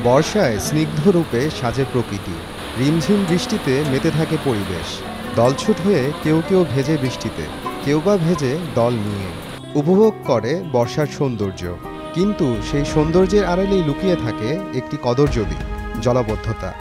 বর্ষায় স্নিগ্ধ রূপে সাজে প্রকৃতি। রিমঝিম বৃষ্টিতে মেতে থাকে পরিবেশ। দলছুট হয়ে কেউ কেউ ভেজে বৃষ্টিতে, কেউ বা ভেজে দল নিয়ে উপভোগ করে বর্ষার সৌন্দর্য। কিন্তু সেই সৌন্দর্যের আড়ালেই লুকিয়ে থাকে একটি কদর্য দিক, জলাবদ্ধতা।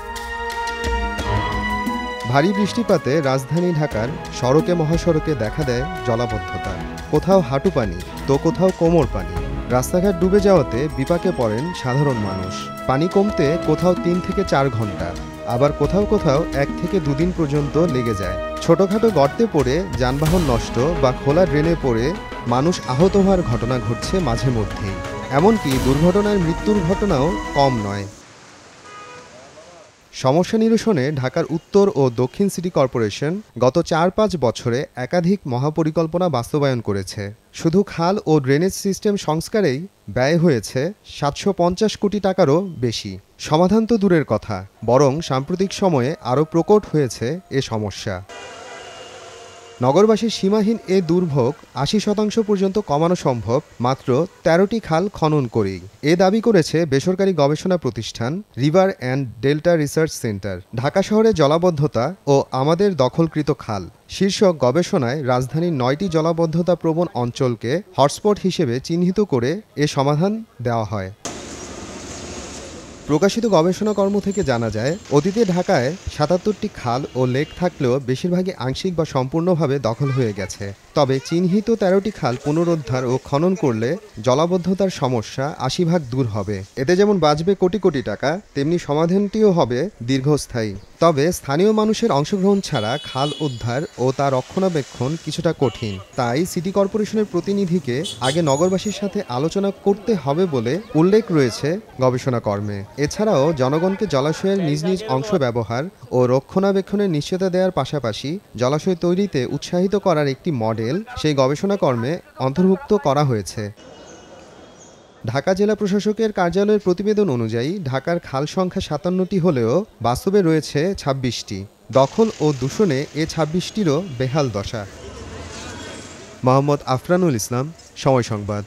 ভারী বৃষ্টিপাতে রাজধানী ঢাকার সড়কে মহাসড়কে দেখা দেয় জলাবদ্ধতা। কোথাও হাঁটু পানি তো কোথাও কোমর পানি। রাস্তাঘাট ডুবে যাওয়াতে বিপাকে পড়েন সাধারণ মানুষ। পানি কমতে কোথাও ৩ থেকে ৪ ঘন্টা, আবার কোথাও কোথাও ১ থেকে ২ দিন পর্যন্ত লেগে যায়। ছোটখাটো গর্তে পড়ে যানবাহন নষ্ট বা খোলা ড্রেনে পড়ে মানুষ আহত হওয়ার ঘটনা ঘটছে মাঝে মধ্যেই। এমনকি দুর্ঘটনায় মৃত্যুর ঘটনাও কম নয়। সমস্যা নিরসনে ঢাকার উত্তর ও দক্ষিণ সিটি কর্পোরেশন গত ৪-৫ বছরে একাধিক মহাপরিকল্পনা বাস্তবায়ন করেছে। শুধু খাল ও ড্রেনেজ সিস্টেম সংস্কারেই ব্যয় হয়েছে ৭৫০ কোটি টাকারও বেশি। সমাধান তো দূরের কথা, বরং সাম্প্রতিক সময়ে আরও প্রকট হয়েছে এ সমস্যা। নগরবাসীর সীমাহীন এ দুর্ভোগ ৮০% পর্যন্ত কমানো সম্ভব মাত্র ১৩টি খাল খনন করেই। এ দাবি করেছে বেসরকারি গবেষণা প্রতিষ্ঠান river and delta research centre. Dhaka শহরে জলাবদ্ধতা ও আমাদের দখলকৃত খাল শীর্ষক গবেষণায় রাজধানীর ৯টি জলাবদ্ধতা প্রবণ অঞ্চলকে হটস্পট হিসেবে চিহ্নিত করে এ সমাধান দেওয়া হয়। প্রকাশিত গবেষণা কর্ম থেকে জানা যায়, অতীতে ঢাকায় ৭৭টি খাল ও লেক থাকলেও বেশিরভাগই আংশিক বা সম্পূর্ণভাবে দখল হয়ে গেছে। তবে চিহ্নিত ১৩টি খাল পুনরুদ্ধার ও খনন করলে জলাবদ্ধতার সমস্যা ৮০% দূর হবে। এতে যেমন বাঁচবে কোটি কোটি টাকা, তেমনি সমাধানটিও হবে দীর্ঘস্থায়ী। তবে স্থানীয় মানুষের অংশগ্রহণ ছাড়া খাল উদ্ধার ও তা রক্ষণাবেক্ষণ কিছুটা কঠিন। তাই সিটি কর্পোরেশনের প্রতিনিধিকে আগে নগরবাসীর সাথে আলোচনা করতে হবে বলে উল্লেখ রয়েছে গবেষণা কর্মে। এছাড়াও জনগণকে জলাশয়ের নিজ নিজ অংশ ব্যবহার ও রক্ষণাবেক্ষণের নিশ্চয়তা দেওয়ার পাশাপাশি জলাশয় তৈরিতে উৎসাহিত করার একটি মডেল সেই গবেষণা কর্মে অন্তর্ভুক্ত করা হয়েছে। ঢাকা জেলা প্রশাসকের কার্যালয়ের প্রতিবেদন অনুযায়ী ঢাকার খাল সংখ্যা ৫৭টি হলেও বাস্তবে রয়েছে ২৬টি। দখল ও দূষণে এ ২৬টিরও বেহাল দশা। মোহাম্মদ আফরানুল ইসলাম, সময় সংবাদ।